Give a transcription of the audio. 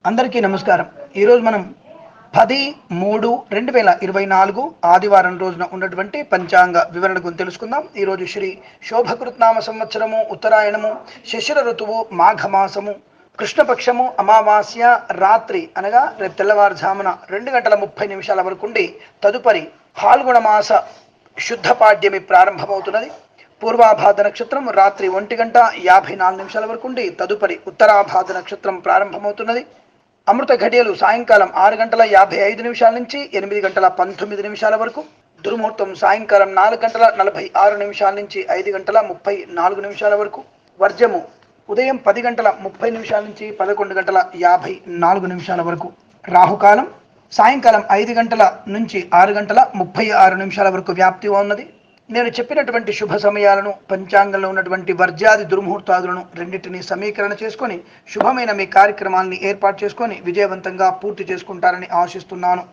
అందరికీ నమస్కారం. ఈరోజు మనం 10/3/2024 ఆదివారం రోజున ఉన్నటువంటి పంచాంగ వివరణ గురించి తెలుసుకుందాం. ఈరోజు శ్రీ శోభకృత్నామ సంవత్సరము, ఉత్తరాయణము, శిశిర ఋతువు, మాఘమాసము, కృష్ణపక్షము, అమావాస్య రాత్రి అనగా రేపు తెల్లవారుజామున 2:30 వరకు ఉండి తదుపరి ఫాల్గుణ మాస శుద్ధ పాడ్యమి ప్రారంభమవుతున్నది. పూర్వాభాద నక్షత్రం రాత్రి 1:54 వరకు ఉండి తదుపరి ఉత్తరాభాద నక్షత్రం ప్రారంభమవుతున్నది. అమృత ఘడియలు సాయంకాలం 6:55 నుంచి 8:19 వరకు. దుర్ముహూర్తం సాయంకాలం 4:46 నుంచి 5:34 వరకు. వర్జము ఉదయం 10:30 నుంచి 11:54 వరకు. రాహుకాలం సాయంకాలం 5 గంటల నుంచి 6:36 వరకు వ్యాప్తి ఉన్నది. నేను చెప్పినటువంటి శుభ సమయాలను, పంచాంగంలో ఉన్నటువంటి వర్జాది దుర్ముహూర్తాదులను రెండింటినీ సమీకరణ చేసుకొని శుభమైన మీ కార్యక్రమాన్ని ఏర్పాటు చేసుకొని విజయవంతంగా పూర్తి చేసుకుంటారని ఆశిస్తున్నాను.